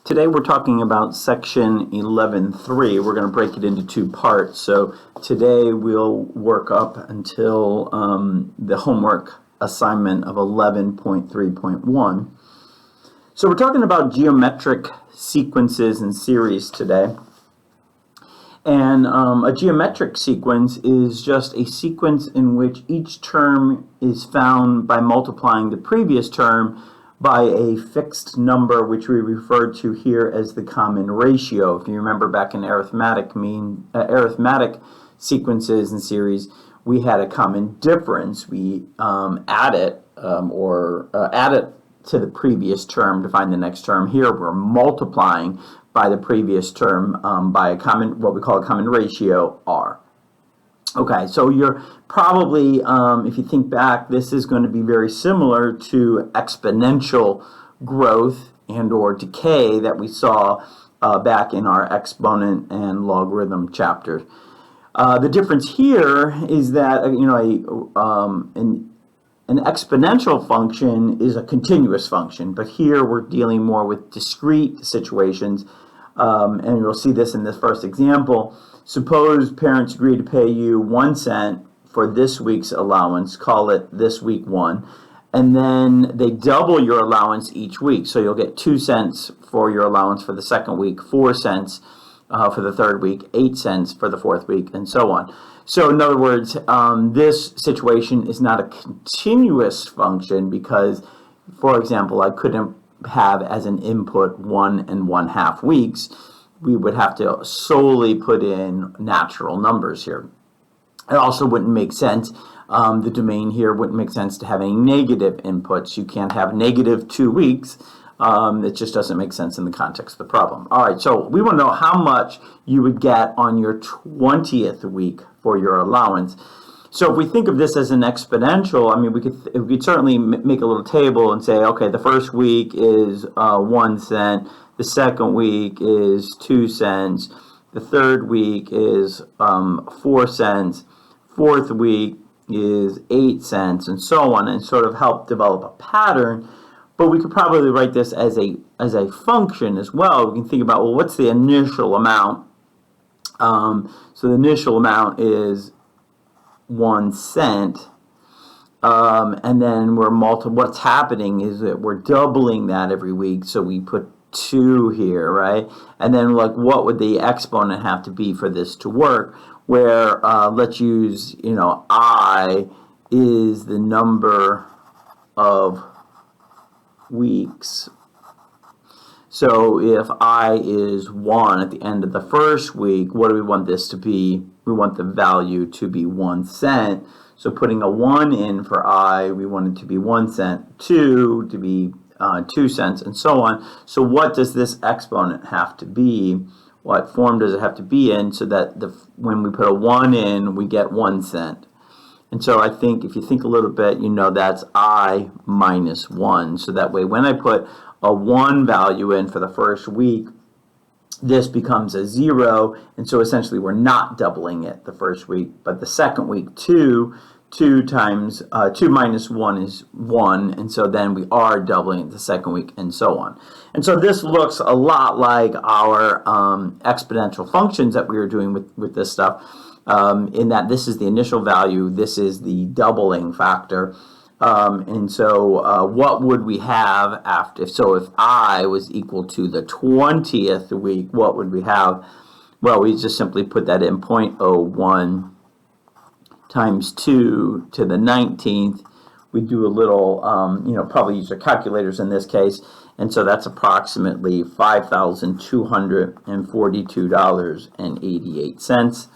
Today we're talking about section 11.3. We're going to break it into two parts. So today we'll work up until the homework assignment of 11.3.1. So we're talking about geometric sequences and series today. And a geometric sequence is just a sequence in which each term is found by multiplying the previous term by a fixed number, which we refer to here as the common ratio. If you remember back in arithmetic sequences and series, we had a common difference. We add it to the previous term to find the next term. Here we're multiplying by the previous term by what we call a common ratio, r. Okay, so you're probably, if you think back, this is going to be very similar to exponential growth and or decay that we saw back in our exponent and logarithm chapters. The difference here is that an exponential function is a continuous function, but here we're dealing more with discrete situations, and you'll see this in this first example. Suppose parents agree to pay you 1 cent for this week's allowance, call it this week 1, and then they double your allowance each week. So you'll get 2 cents for your allowance for the second week, 4 cents for the third week, 8 cents for the fourth week, and so on. So in other words, this situation is not a continuous function because, for example, I couldn't have as an input 1 1/2 weeks. We would have to solely put in natural numbers here. It also wouldn't make sense. The domain here wouldn't make sense to have any negative inputs. You can't have negative 2 weeks. It just doesn't make sense in the context of the problem. All right, so we want to know how much you would get on your 20th week for your allowance. So if we think of this as an exponential, I mean, we could certainly make a little table and say, okay, the first week is 1 cent, the second week is 2 cents, the third week is 4 cents, fourth week is 8 cents, and so on, and sort of help develop a pattern. But we could probably write this as a function as well. We can think about, well, what's the initial amount? So the initial amount is 1 cent, and then what's happening is that we're doubling that every week, so we put 2 here, right? And then what would the exponent have to be for this to work? Where let's use, I is the number of weeks. So if I is 1 at the end of the first week, what do we want this to be? We want the value to be 1 cent. So putting a 1 in for I, we want it to be 1 cent, 2 to be 2 cents, and so on. So what does this exponent have to be? What form does it have to be in so that when we put a 1 in, we get 1 cent? And so I think if you think a little bit, that's I minus 1. So that way when I put a 1 value in for the first week, this becomes a 0, and so essentially we're not doubling it the first week. But the second week, 2 times 2 minus 1 is 1, and so then we are doubling it the second week, and so on. And so this looks a lot like our exponential functions that we were doing with this stuff, in that this is the initial value, this is the doubling factor. And so what would we have after? So if I was equal to the 20th week, what would we have? Well, we just simply put that in 0.01 times 2 to the 19th. We do a little, probably use our calculators in this case. And so that's approximately $5,242.88.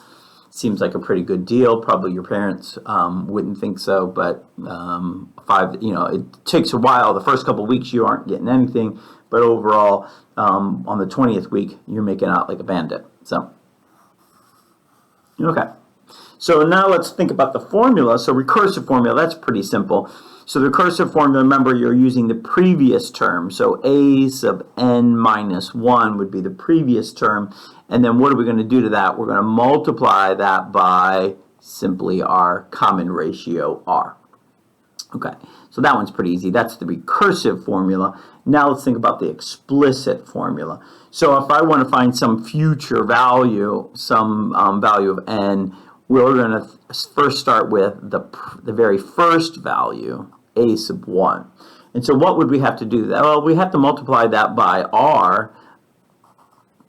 Seems like a pretty good deal. Probably your parents wouldn't think so, but it takes a while. The first couple of weeks you aren't getting anything, but overall, on the 20th week, you're making out like a bandit. So, okay. So now let's think about the formula. So recursive formula, that's pretty simple. So the recursive formula, remember, you're using the previous term. So a sub n minus 1 would be the previous term. And then what are we going to do to that? We're going to multiply that by simply our common ratio, r. Okay, so that one's pretty easy. That's the recursive formula. Now let's think about the explicit formula. So if I want to find some future value, some value of n, we're going to first start with the very first value, a sub 1. And so what would we have to do? Well, we have to multiply that by r,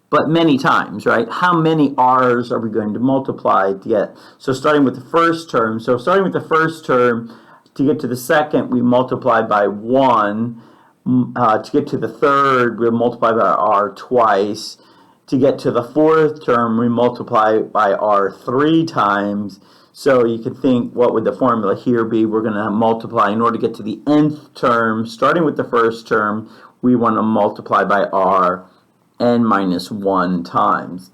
but many times, right? How many r's are we going to multiply to get? So starting with the first term. So starting with the first term, to get to the second, we multiply by 1. To get to the third, we multiply by r twice. To get to the fourth term, we multiply by r 3 times. So you can think, what would the formula here be? We're going to multiply, in order to get to the nth term, starting with the first term, we want to multiply by r n minus 1 times.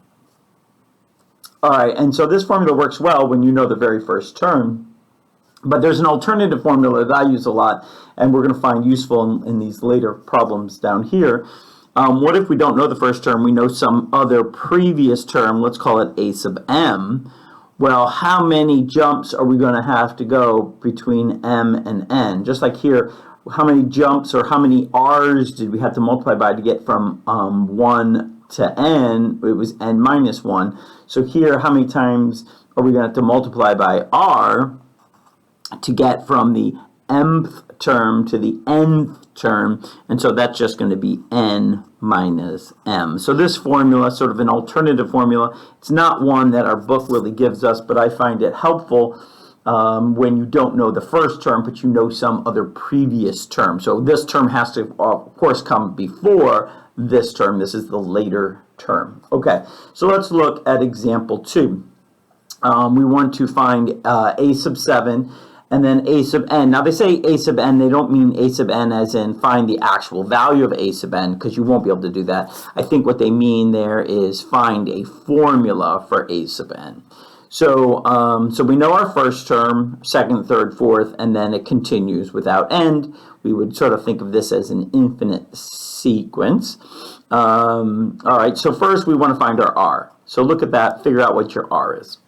All right, and so this formula works well when you know the very first term. But there's an alternative formula that I use a lot, and we're going to find useful in these later problems down here. What if we don't know the first term? We know some other previous term. Let's call it a sub m. Well, how many jumps are we going to have to go between m and n? Just like here, how many jumps or how many r's did we have to multiply by to get from 1 to n? It was n minus 1. So here, how many times are we going to have to multiply by r to get from the mth term to the nth term? And so that's just going to be n minus m. So this formula, sort of an alternative formula, it's not one that our book really gives us, but I find it helpful when you don't know the first term, but you know some other previous term. So this term has to, of course, come before this term. This is the later term. Okay, so let's look at example 2. We want to find a sub 7 and then a sub n. Now they say a sub n, they don't mean a sub n as in find the actual value of a sub n, because you won't be able to do that. I think what they mean there is find a formula for a sub n. So, so we know our first term, second, third, fourth, and then it continues without end. We would sort of think of this as an infinite sequence. All right, so first we want to find our r. So look at that, figure out what your r is.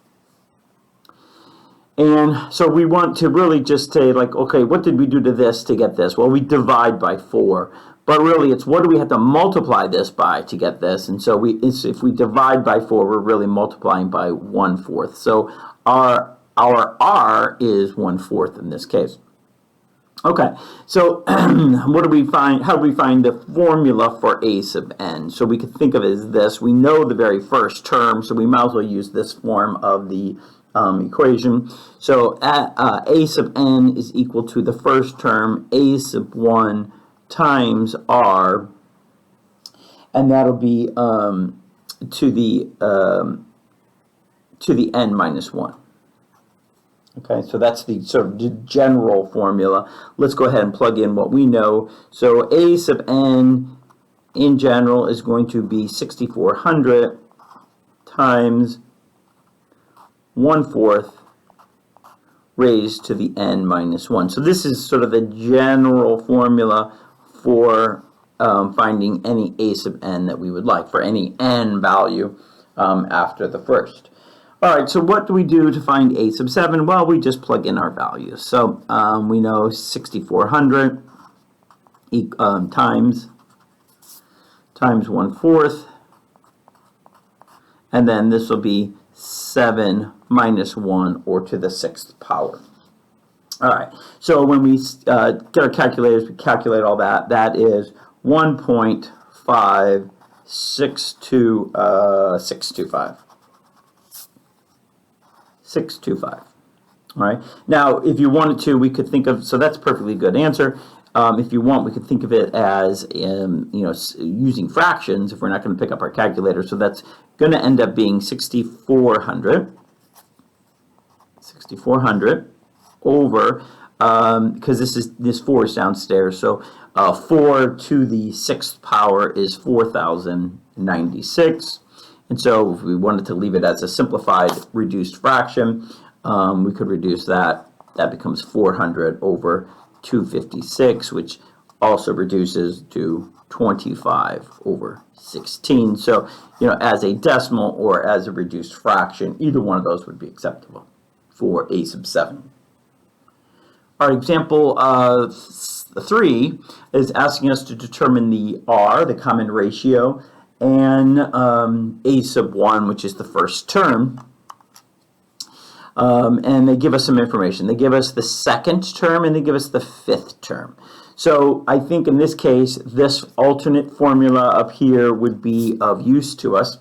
And so we want to really just say, like, okay, what did we do to this to get this? Well, we divide by 4. But really, it's what do we have to multiply this by to get this? And so if we divide by 4, we're really multiplying by 1/4. So our r is 1/4 in this case. Okay, so what do we find? How do we find the formula for a sub n? So we could think of it as this. We know the very first term, so we might as well use this form of the equation. So a sub n is equal to the first term, a sub 1 times r, and that'll be to the n minus 1. Okay, so that's the sort of general formula. Let's go ahead and plug in what we know. So a sub n in general is going to be 6400 times 1/4 raised to the n minus 1. So this is sort of the general formula for finding any a sub n that we would like, for any n value after the first. All right, so what do we do to find a sub 7? Well, we just plug in our values. So we know 6400 times 1/4, and then this will be 7 minus 1, or to the 6th power. All right, so when we get our calculators, we calculate all that. That is 1.562625. 625. All right. Now, if you wanted to, we could think of, so that's a perfectly good answer. If you want, we could think of it as, using fractions if we're not going to pick up our calculator. So that's going to end up being 6,400 over, because this 4 is downstairs, so 4 to the 6th power is 4,096. And so if we wanted to leave it as a simplified reduced fraction, we could reduce that. That becomes 400 over 256, which also reduces to 25 over 16. So, as a decimal or as a reduced fraction, either one of those would be acceptable for a sub 7. Our example 3 is asking us to determine the R, the common ratio, and a sub 1, which is the first term. And they give us some information. They give us the second term and they give us the fifth term. So I think in this case, this alternate formula up here would be of use to us.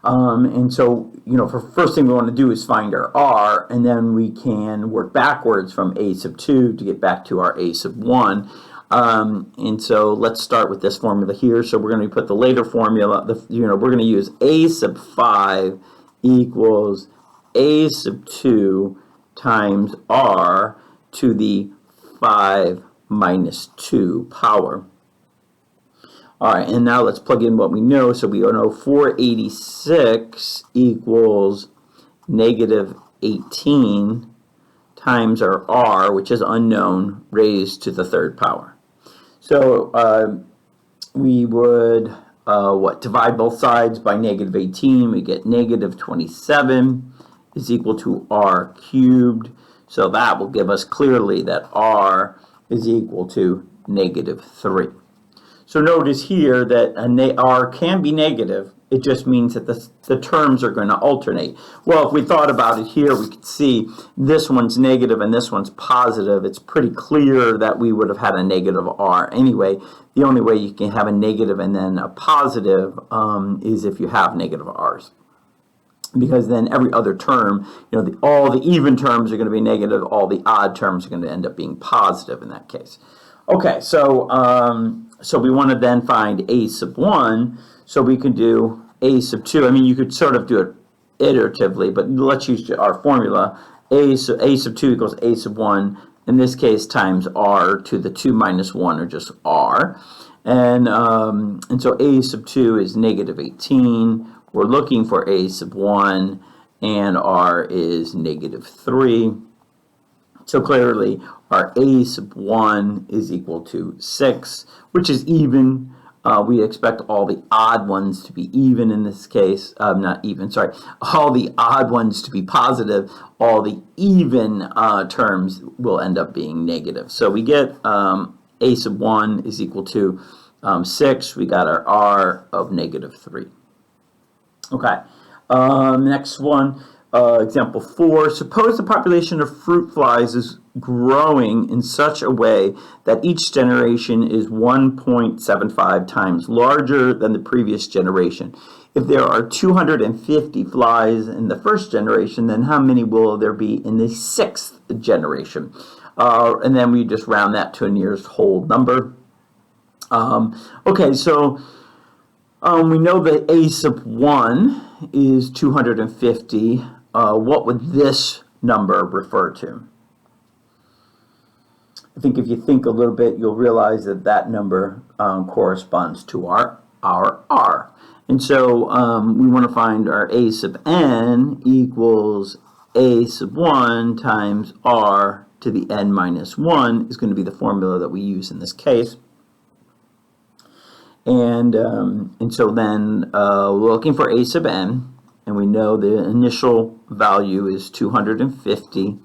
And so, for first thing we want to do is find our R, and then we can work backwards from a sub 2 to get back to our a sub 1. And so let's start with this formula here. So we're going to put the later formula, we're going to use a sub 5 equals a sub 2 times R to the 5 minus 2 power. All right, and now let's plug in what we know. So we know 486 equals negative 18 times our R, which is unknown, raised to the third power. So we would, divide both sides by negative 18. We get negative 27 is equal to R cubed. So that will give us clearly that R is equal to negative 3. So notice here that R can be negative. It just means that the terms are going to alternate. Well, if we thought about it here, we could see this one's negative and this one's positive. It's pretty clear that we would have had a negative R anyway. The only way you can have a negative and then a positive is if you have negative R's. Because then every other term, all the even terms are going to be negative, all the odd terms are going to end up being positive in that case. Okay, so we want to then find a sub 1, so we can do a sub 2. I mean, you could sort of do it iteratively, but let's use our formula. A sub 2 equals a sub 1, in this case times R to the 2 minus 1, or just R. And so a sub 2 is negative 18. We're looking for a sub 1, and R is negative 3. So clearly, our a sub 1 is equal to 6, which is even. We expect all the odd ones to be even in this case. Not even, sorry. All the odd ones to be positive. All the even terms will end up being negative. So we get a sub 1 is equal to 6. We got our R of negative 3. Okay, next one, example 4. Suppose the population of fruit flies is growing in such a way that each generation is 1.75 times larger than the previous generation. If there are 250 flies in the first generation, then how many will there be in the sixth generation? And then we just round that to a nearest whole number. Okay, so we know that a sub 1 is 250. What would this number refer to? I think if you think a little bit, you'll realize that that number corresponds to our R. And so we want to find our a sub n equals a sub 1 times R to the n minus 1 is going to be the formula that we use in this case. And so then we're looking for a sub n, and we know the initial value is 250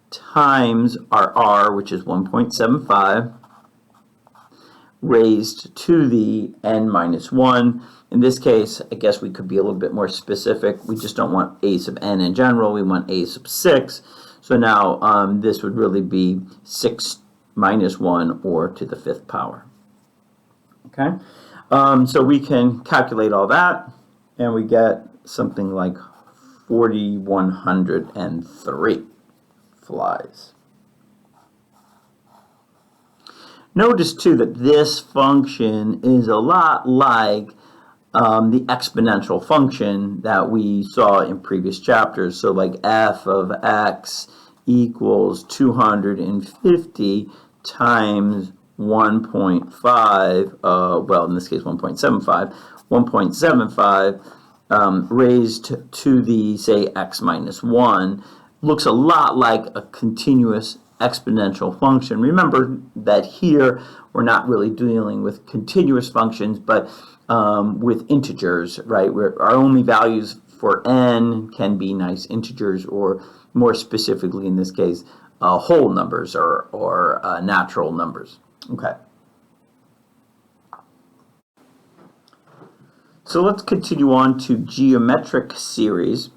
times our R, which is 1.75, raised to the n minus 1. In this case, I guess we could be a little bit more specific. We just don't want a sub n in general. We want a sub 6. So now this would really be 6 minus 1, or to the 5th power. Okay, so we can calculate all that, and we get something like 4,103 flies. Notice too that this function is a lot like the exponential function that we saw in previous chapters. So like f of x equals 250 times 1.5, well, in this case 1.75 raised to the, say, x minus 1, looks a lot like a continuous exponential function. Remember that here we're not really dealing with continuous functions, but with integers, right? Where our only values for n can be nice integers, or more specifically in this case, whole numbers or natural numbers. Okay. So let's continue on to geometric series.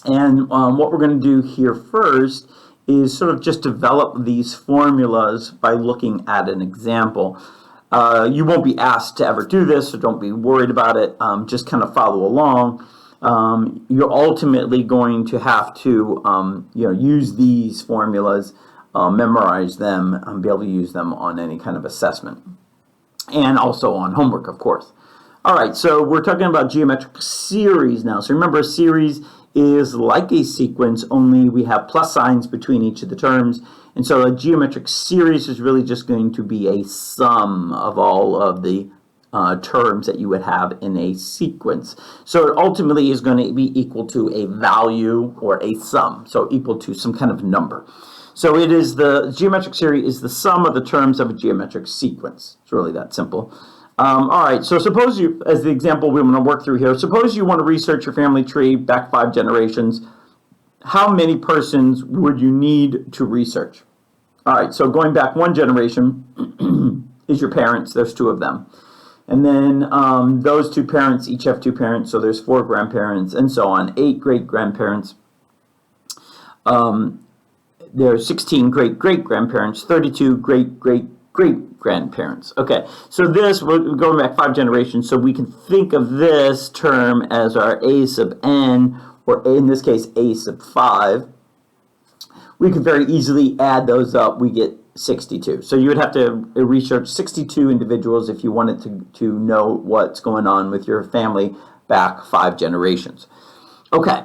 And what we're going to do here first is sort of just develop these formulas by looking at an example. You won't be asked to ever do this, so don't be worried about it. Just kind of follow along. You're ultimately going to have to use these formulas, memorize them, and be able to use them on any kind of assessment, and also on homework, of course. All right, so we're talking about geometric series now. So remember, a series is like a sequence, only we have plus signs between each of the terms. And so a geometric series is really just going to be a sum of all of the terms that you would have in a sequence. So it ultimately is going to be equal to a value or a sum, so equal to some kind of number. So it is the geometric series is the sum of the terms of a geometric sequence. It's really that simple. All right, so suppose you, as the example we want to work through here, suppose you want to research your family tree back 5 generations. How many persons would you need to research? All right, so going back 1 generation is your parents. There's 2 of them. And then those 2 parents each have 2 parents, so there's 4 grandparents, and so on, 8 great-grandparents. There's 16 great-great-grandparents, 32 great-great-great-grandparents. Okay, so this, we're going back 5 generations, so we can think of this term as our a sub n, or in this case, a sub 5. We could very easily add those up. We get 62. So you would have to research 62 individuals if you wanted to know what's going on with your family back 5 generations. Okay,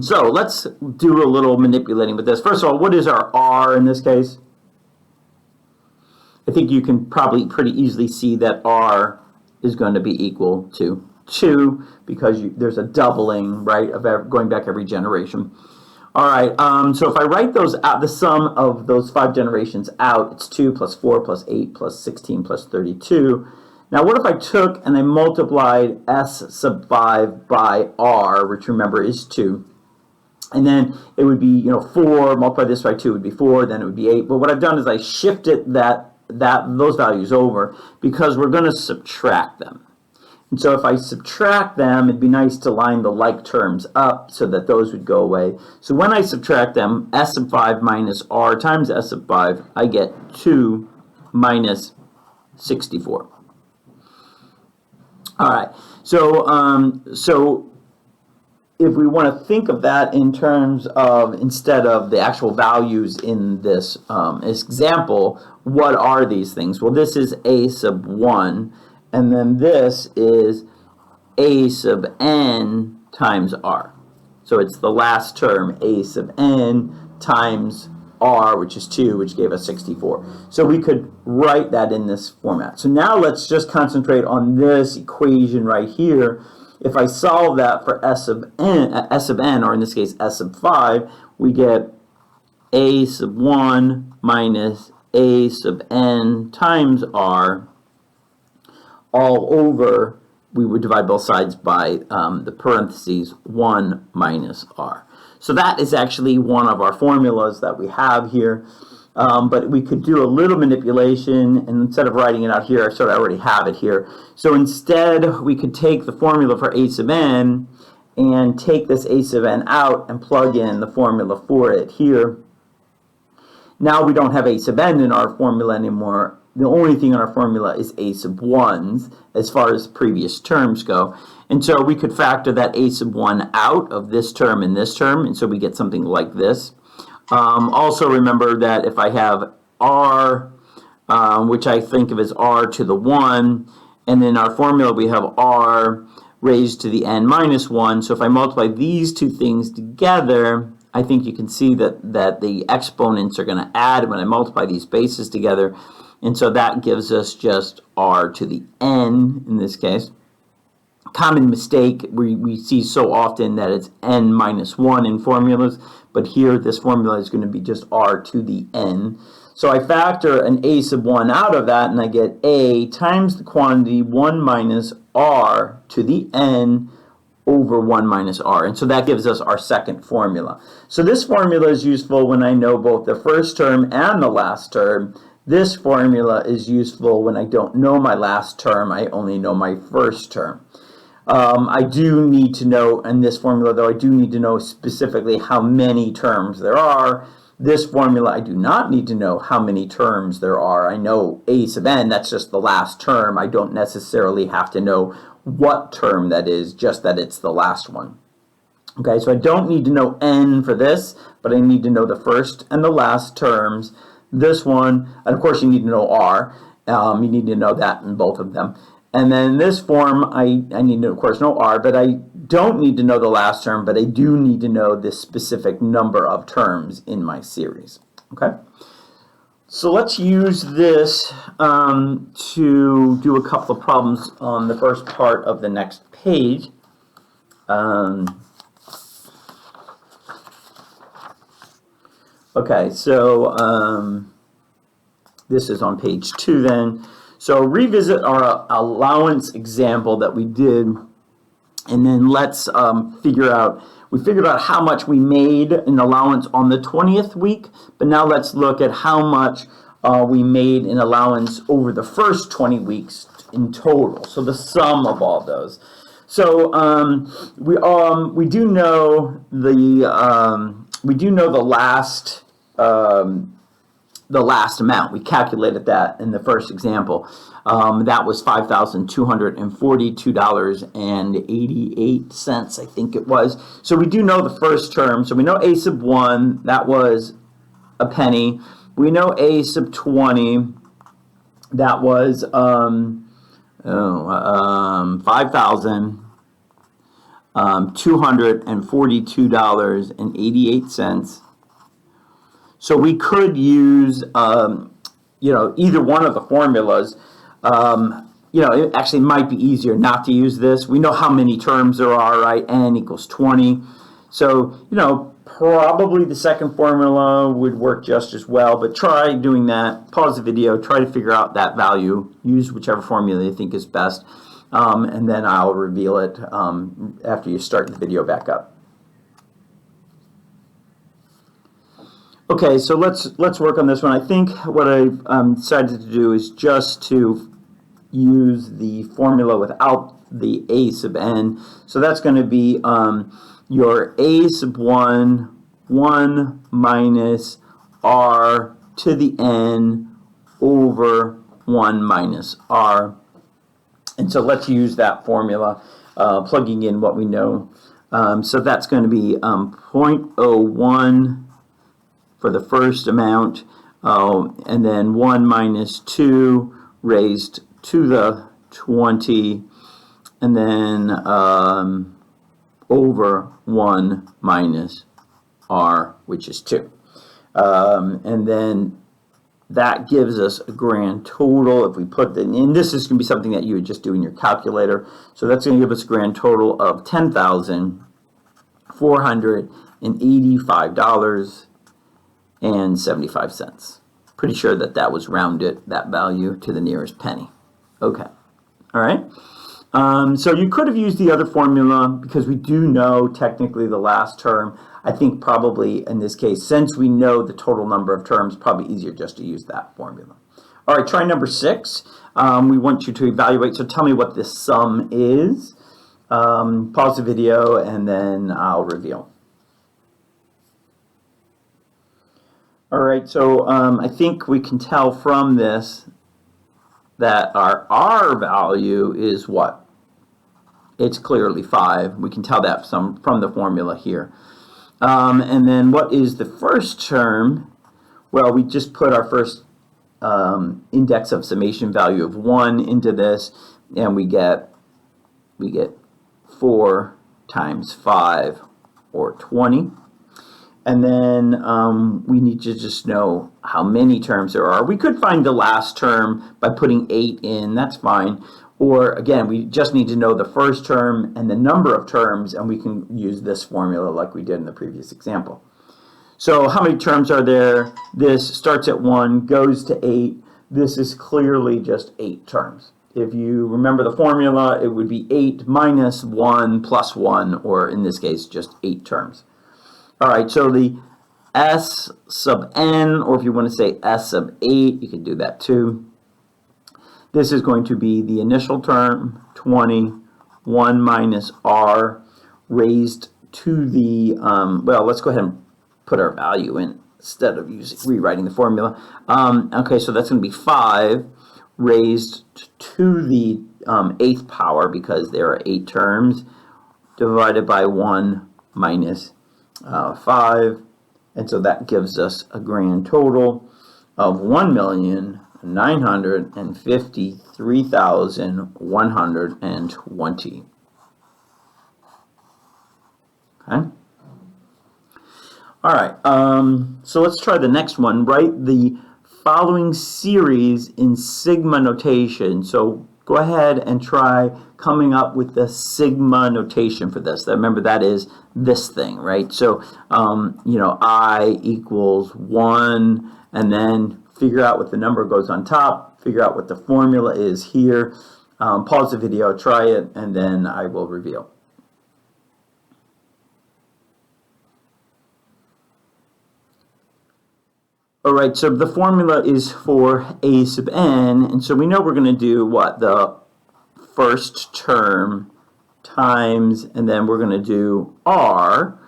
so let's do a little manipulating with this. First of all, what is our R in this case? I think you can probably pretty easily see that R is going to be equal to 2 because there's a doubling, right, of going back every generation. All right, so if I write those out, the sum of those 5 generations out, it's 2 plus 4 plus 8 plus 16 plus 32. Now, what if I took and I multiplied s sub 5 by r, which remember is 2, and then it would be 4 multiplied this by 2 would be 4, then it would be 8. But what I've done is I shifted those values over because we're going to subtract them. And so if I subtract them, it'd be nice to line the like terms up so that those would go away. So when I subtract them, s sub 5 minus r times s sub 5, I get 2 minus 64. All right, so if we want to think of that in terms of, instead of the actual values in this example, what are these things? Well, this is a sub 1, and then this is a sub n times r. So it's the last term, a sub n times r, which is 2, which gave us 64. So we could write that in this format. So now let's just concentrate on this equation right here. If I solve that for s sub n, or in this case s sub 5, we get a sub 1 minus a sub n times r all over, we would divide both sides by the parentheses 1 minus r. So that is actually one of our formulas that we have here. But we could do a little manipulation, and instead of writing it out here, I sort of already have it here. So instead, we could take the formula for a sub n and take this a sub n out and plug in the formula for it here. Now we don't have a sub n in our formula anymore. The only thing in our formula is a sub 1s as far as previous terms go. And so we could factor that a sub 1 out of this term and this term, and so we get something like this. Also remember that if I have r, which I think of as r to the 1, and in our formula we have r raised to the n minus 1, so if I multiply these two things together, I think you can see that the exponents are going to add when I multiply these bases together, and so that gives us just r to the n in this case. Common mistake we see so often that it's n minus 1 in formulas, but here this formula is going to be just r to the n. So I factor an a sub 1 out of that, and I get a times the quantity 1 minus r to the n over 1 minus r. And so that gives us our second formula. So this formula is useful when I know both the first term and the last term. This formula is useful when I don't know my last term, I only know my first term. I do need to know, in this formula though, I do need to know specifically how many terms there are. This formula, I do not need to know how many terms there are. I know a sub n, that's just the last term. I don't necessarily have to know what term that is, just that it's the last one. Okay, so I don't need to know n for this, but I need to know the first and the last terms. This one, and of course you need to know r. You need to know that in both of them. And then in this form, I need to, of course, know r, but I don't need to know the last term, but I do need to know this specific number of terms in my series. Okay? So let's use this to do a couple of problems on the first part of the next page. Okay, so this is on page 2 then. So revisit our allowance example that we did, and then let's figure out, we figured out how much we made in allowance on the 20th week, but now let's look at how much we made in allowance over the first 20 weeks in total. So the sum of all those. So we do know the last amount. We calculated that in the first example. That was $5,242.88, I think it was. So we do know the first term. So we know a sub 1, that was a penny. We know a sub 20, that was $5,242.88. So we could use, either one of the formulas. It actually might be easier not to use this. We know how many terms there are, right? N equals 20. So, probably the second formula would work just as well, but try doing that. Pause the video, try to figure out that value. Use whichever formula you think is best, and then I'll reveal it after you start the video back up. Okay, so let's work on this one. I think what I've decided to do is just to use the formula without the a sub n. So that's going to be your a sub 1 minus r to the n over 1 minus r. And so let's use that formula, plugging in what we know. So that's going to be 0.01 for the first amount, and then 1 minus 2 raised to the 20, and then over 1 minus r, which is 2. And then that gives us a grand total. If we put the, and this is going to be something that you would just do in your calculator, so that's going to give us a grand total of $10,485.75. Pretty sure that was rounded, that value, to the nearest penny. Okay, all right. So you could have used the other formula because we do know technically the last term. I think probably in this case, since we know the total number of terms, probably easier just to use that formula. All right, try number 6. We want you to evaluate, so tell me what this sum is. Pause the video and then I'll reveal. All right, so I think we can tell from this that our R value is what? It's clearly 5. We can tell that from the formula here. And then what is the first term? Well, we just put our first index of summation value of 1 into this, and we get 4 times 5, or 20. And then we need to just know how many terms there are. We could find the last term by putting 8 in, that's fine. Or again, we just need to know the first term and the number of terms, and we can use this formula like we did in the previous example. So how many terms are there? This starts at 1, goes to 8. This is clearly just 8 terms. if you remember the formula, it would be 8 minus 1 plus 1, or in this case, just 8 terms. All right, so the S sub n, or if you want to say S sub 8, you can do that too. This is going to be the initial term, 20, 1 minus r raised to the, well, let's go ahead and put our value in instead of rewriting the formula. Okay, so that's going to be 5 raised to the 8th power, because there are 8 terms, divided by 1 minus 5. And so that gives us a grand total of 1,953,120. Okay. All right. So let's try the next one. Write the following series in sigma notation. So go ahead and try coming up with the sigma notation for this. Remember, that is this thing, right? So, you know, I equals 1, and then figure out what the number goes on top, figure out what the formula is here. Pause the video, try it, and then I will reveal. All right, so the formula is for a sub n, and so we know we're going to do what? The first term times, and then we're going to do r.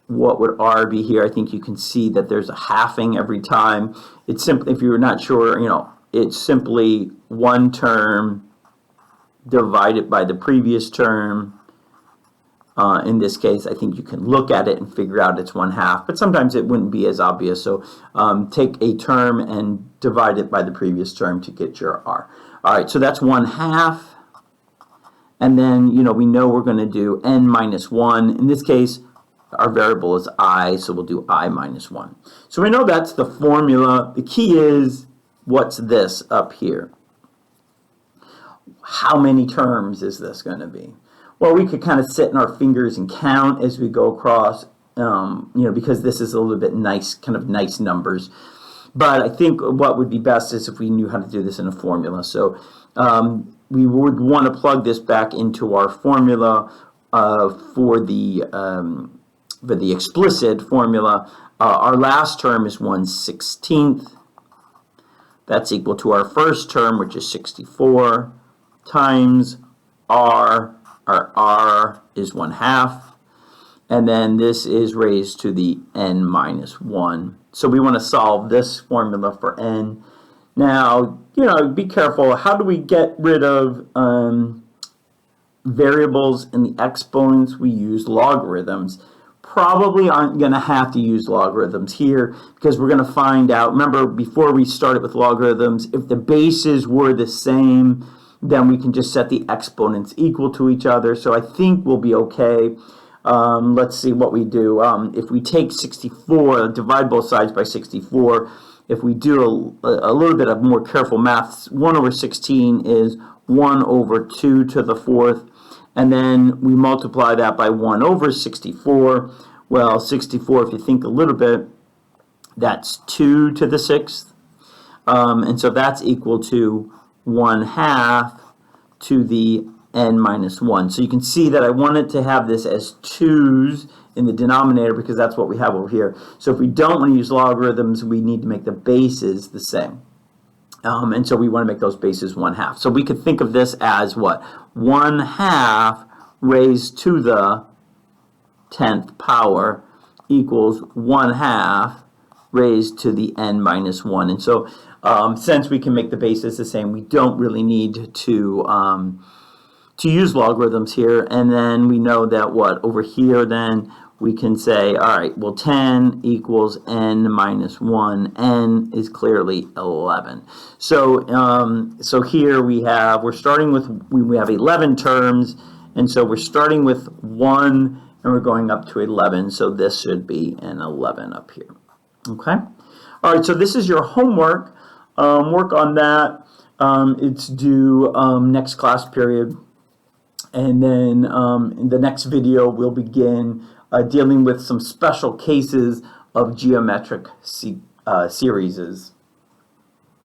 What would r be here? I think you can see that there's a halving every time. It's simply, if you're not sure, you know, it's simply one term divided by the previous term. In this case, I think you can look at it and figure out it's 1/2, but sometimes it wouldn't be as obvious. So take a term and divide it by the previous term to get your r. All right, so that's 1/2. And then, you know, we know we're going to do n minus 1. In this case, our variable is I, so we'll do I minus 1. So we know that's the formula. The key is, what's this up here? How many terms is this going to be? Well, we could kind of sit in our fingers and count as we go across, you know, because this is a little bit nice, kind of nice numbers. But I think what would be best is if we knew how to do this in a formula. So we would want to plug this back into our formula for the explicit formula. Our last term is 1/16. That's equal to our first term, which is 64, times r. Our r is 1/2. And then this is raised to the n minus 1. So we want to solve this formula for n. Now, you know, be careful. How do we get rid of variables in the exponents? We use logarithms. Probably aren't going to have to use logarithms here, because we're going to find out, remember, before we started with logarithms, if the bases were the same, then we can just set the exponents equal to each other. So I think we'll be okay. Let's see what we do. If we take 64, divide both sides by 64, if we do a little bit of more careful math, 1/16 is 1/2 to the 4th. And then we multiply that by 1/64. Well, 64, if you think a little bit, that's 2 to the 6th. And so that's equal to 1/2 to the n minus 1. So you can see that I wanted to have this as 2's in the denominator, because that's what we have over here. So if we don't want to use logarithms, we need to make the bases the same. And so we want to make those bases 1/2. So we could think of this as what? 1/2 raised to the 10th power equals 1/2 raised to the n minus 1. And so since we can make the bases the same, we don't really need to use logarithms here. And then we know that what? Over here then we can say, all right, well, 10 equals n minus 1. N is clearly 11. So so here we're starting with, we have 11 terms, and so we're starting with 1 and we're going up to 11. So this should be an 11 up here. Okay. All right. So this is your homework. Work on that. It's due next class period. And then in the next video, we'll begin dealing with some special cases of geometric series.